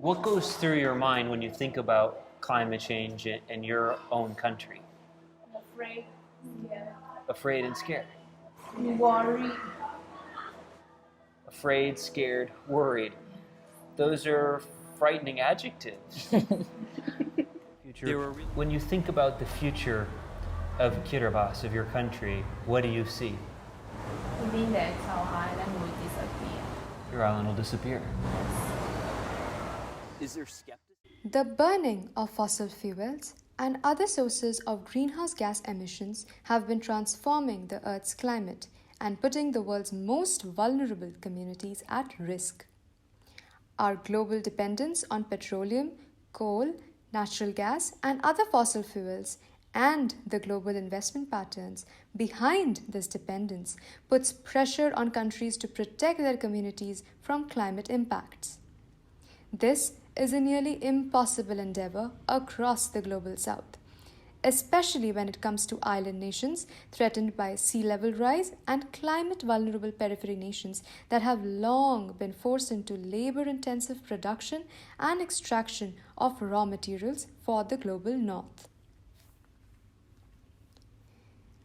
What goes through your mind when you think about climate change in your own country? Afraid, scared, Afraid and scared. worried. Afraid, scared, worried. Those are frightening adjectives. Future. When you think about the future of Kiribati, of your country, what do you see? You mean that our island will disappear? Your island will disappear. Is there skepticism? The burning of fossil fuels and other sources of greenhouse gas emissions have been transforming the Earth's climate and putting the world's most vulnerable communities at risk. Our global dependence on petroleum, coal, natural gas, and other fossil fuels, and the global investment patterns behind this dependence puts pressure on countries to protect their communities from climate impacts. This is a nearly impossible endeavor across the global south, especially when it comes to island nations threatened by sea level rise and climate vulnerable periphery nations that have long been forced into labor intensive production and extraction of raw materials for the global north.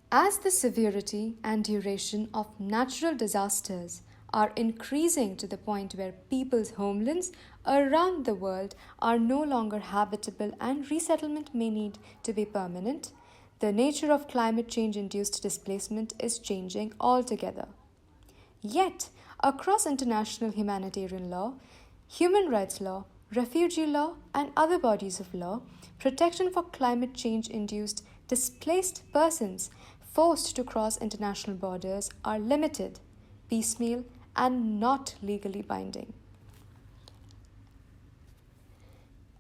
As the severity and duration of natural disasters are increasing to the point where people's homelands around the world are no longer habitable and resettlement may need to be permanent, the nature of climate change induced displacement is changing altogether. Yet, across international humanitarian law, human rights law, refugee law, and other bodies of law, protection for climate change induced displaced persons forced to cross international borders are limited, piecemeal, and not legally binding.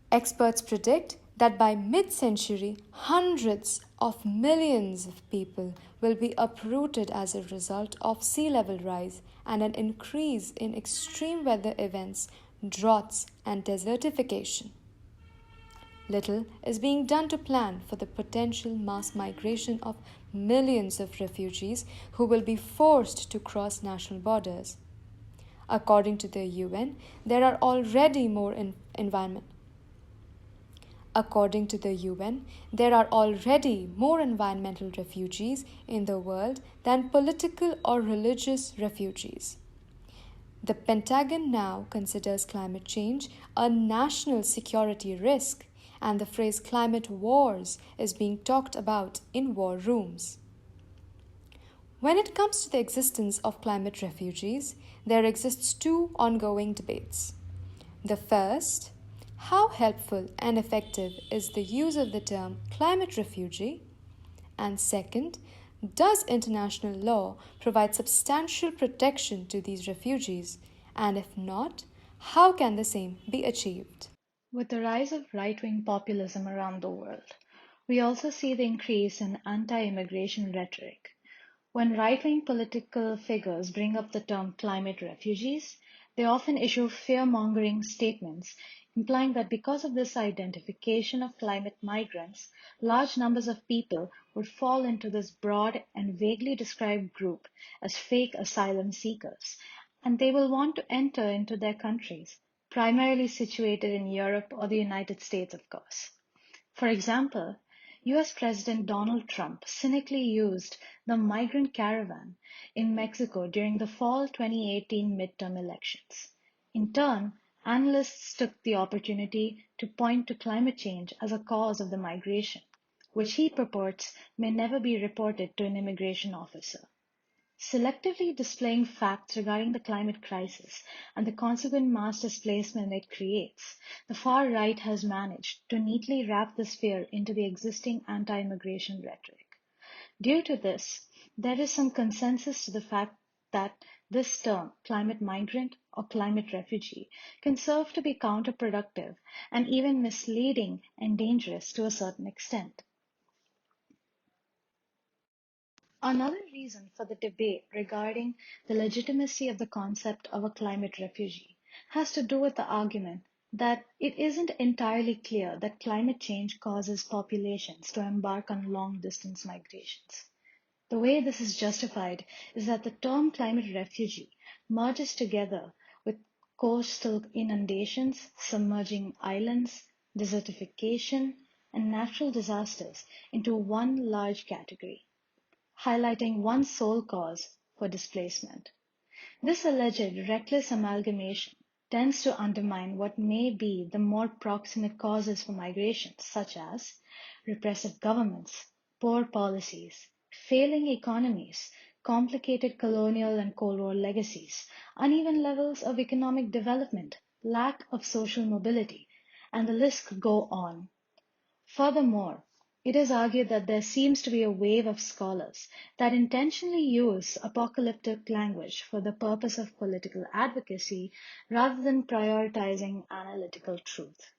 Experts predict that by mid-century, hundreds of millions of people will be uprooted as a result of sea level rise and an increase in extreme weather events, droughts, and desertification. Little is being done to plan for the potential mass migration of millions of refugees who will be forced to cross national borders. According to the UN, there are already more According to the UN, there are already more environmental refugees in the world than political or religious refugees. The Pentagon now considers climate change a national security risk, and the phrase climate wars is being talked about in war rooms. When it comes to the existence of climate refugees, there exists two ongoing debates. The first, how helpful and effective is the use of the term climate refugee? And second, does international law provide substantial protection to these refugees? And if not, how can the same be achieved? With the rise of right-wing populism around the world, we also see the increase in anti-immigration rhetoric. When right-wing political figures bring up the term climate refugees, they often issue fear-mongering statements implying that because of this identification of climate migrants, large numbers of people would fall into this broad and vaguely described group as fake asylum seekers, and they will want to enter into their countries, primarily situated in Europe or the United States, of course. For example, US President Donald Trump cynically used the migrant caravan in Mexico during the fall 2018 midterm elections. In turn, analysts took the opportunity to point to climate change as a cause of the migration, which he purports may never be reported to an immigration officer. Selectively displaying facts regarding the climate crisis and the consequent mass displacement it creates, the far right has managed to neatly wrap this fear into the existing anti-immigration rhetoric. Due to this, there is some consensus to the fact that this term, climate migrant or climate refugee, can serve to be counterproductive and even misleading and dangerous to a certain extent. Another reason for the debate regarding the legitimacy of the concept of a climate refugee has to do with the argument that it isn't entirely clear that climate change causes populations to embark on long-distance migrations. The way this is justified is that the term climate refugee merges together with coastal inundations, submerging islands, desertification, and natural disasters into one large category, highlighting one sole cause for displacement. This alleged reckless amalgamation tends to undermine what may be the more proximate causes for migration, such as repressive governments, poor policies, failing economies, complicated colonial and Cold War legacies, uneven levels of economic development, lack of social mobility, and the list could go on. Furthermore, it is argued that there seems to be a wave of scholars that intentionally use apocalyptic language for the purpose of political advocacy rather than prioritizing analytical truth.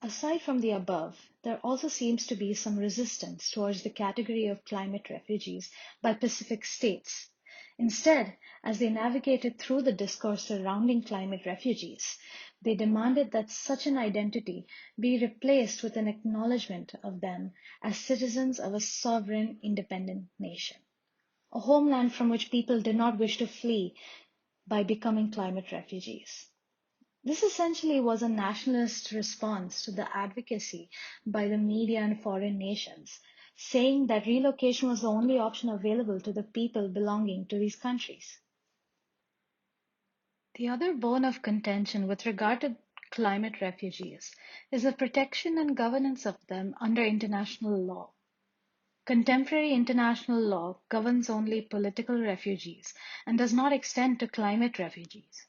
Aside from the above, there also seems to be some resistance towards the category of climate refugees by Pacific states. Instead, as they navigated through the discourse surrounding climate refugees, they demanded that such an identity be replaced with an acknowledgement of them as citizens of a sovereign, independent nation, a homeland from which people did not wish to flee by becoming climate refugees. This essentially was a nationalist response to the advocacy by the media and foreign nations, saying that relocation was the only option available to the people belonging to these countries. The other bone of contention with regard to climate refugees is the protection and governance of them under international law. Contemporary international law governs only political refugees and does not extend to climate refugees.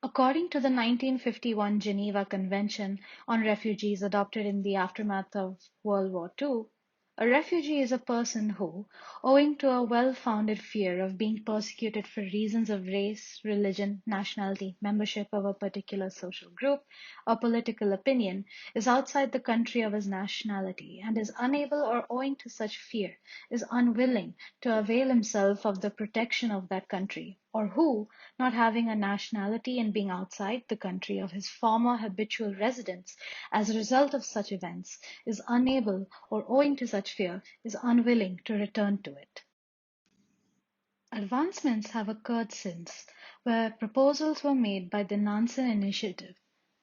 According to the 1951 Geneva Convention on Refugees adopted in the aftermath of World War II, a refugee is a person who, owing to a well-founded fear of being persecuted for reasons of race, religion, nationality, membership of a particular social group, or political opinion, is outside the country of his nationality and is unable or owing to such fear is unwilling to avail himself of the protection of that country, or who, not having a nationality and being outside the country of his former habitual residence as a result of such events, is unable or owing to such fear is unwilling to return to it. Advancements have occurred since, where proposals were made by the Nansen Initiative,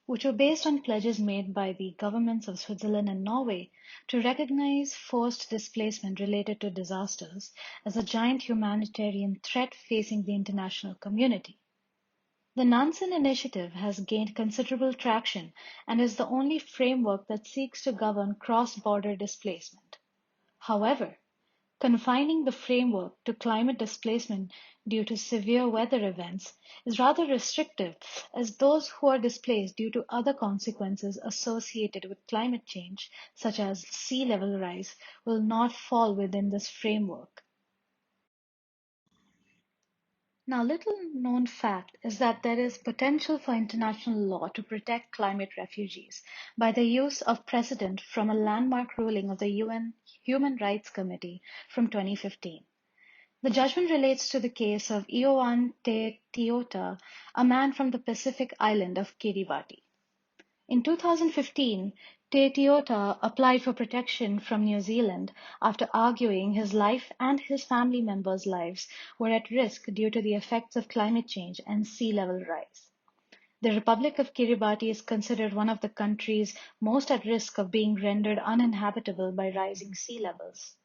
which were based on pledges made by the governments of Switzerland and Norway to recognize forced displacement related to disasters as a giant humanitarian threat facing the international community. The Nansen Initiative has gained considerable traction and is the only framework that seeks to govern cross-border displacement. However, confining the framework to climate displacement due to severe weather events is rather restrictive, as those who are displaced due to other consequences associated with climate change, such as sea level rise, will not fall within this framework. Now, little known fact is that there is potential for international law to protect climate refugees by the use of precedent from a landmark ruling of the UN Human Rights Committee from 2015. The judgment relates to the case of Ioan Te Tiota, a man from the Pacific island of Kiribati. In 2015, Te Tiota applied for protection from New Zealand after arguing his life and his family members' lives were at risk due to the effects of climate change and sea level rise. The Republic of Kiribati is considered one of the countries most at risk of being rendered uninhabitable by rising sea levels.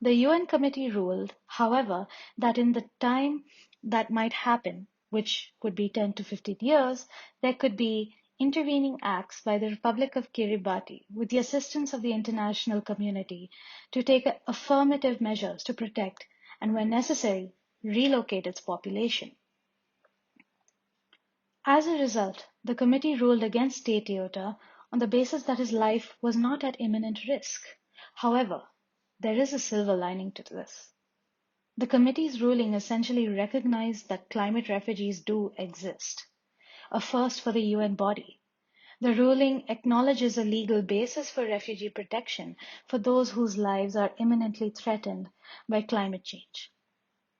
The UN committee ruled, however, that in the time that might happen, which could be 10 to 15 years, there could be intervening acts by the Republic of Kiribati with the assistance of the international community to take affirmative measures to protect and, when necessary, relocate its population. As a result, the committee ruled against Te Tiota on the basis that his life was not at imminent risk. However, there is a silver lining to this. The committee's ruling essentially recognized that climate refugees do exist, a first for the UN body. The ruling acknowledges a legal basis for refugee protection for those whose lives are imminently threatened by climate change.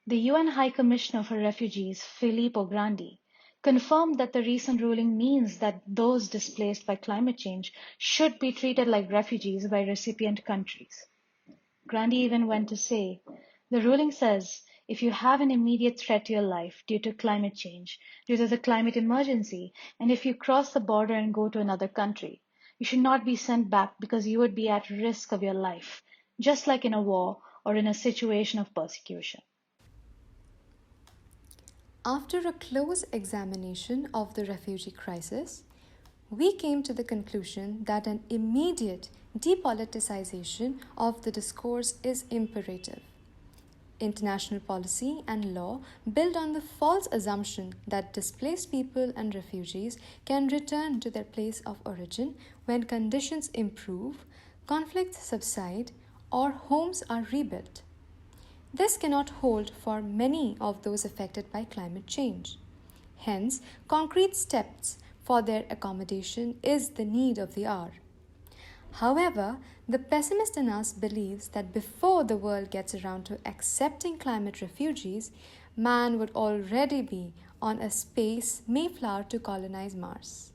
The UN High Commissioner for Refugees, Filippo Grandi, confirmed that the recent ruling means that those displaced by climate change should be treated like refugees by recipient countries. Grandi even went to say, the ruling says if you have an immediate threat to your life due to climate change, due to the climate emergency, and if you cross the border and go to another country, you should not be sent back because you would be at risk of your life, just like in a war or in a situation of persecution. After a close examination of the refugee crisis, we came to the conclusion that an immediate depoliticization of the discourse is imperative. International policy and law build on the false assumption that displaced people and refugees can return to their place of origin when conditions improve, conflicts subside, or homes are rebuilt. This cannot hold for many of those affected by climate change. Hence, concrete steps for their accommodation is the need of the hour. However, the pessimist in us believes that before the world gets around to accepting climate refugees, man would already be on a space Mayflower to colonize Mars.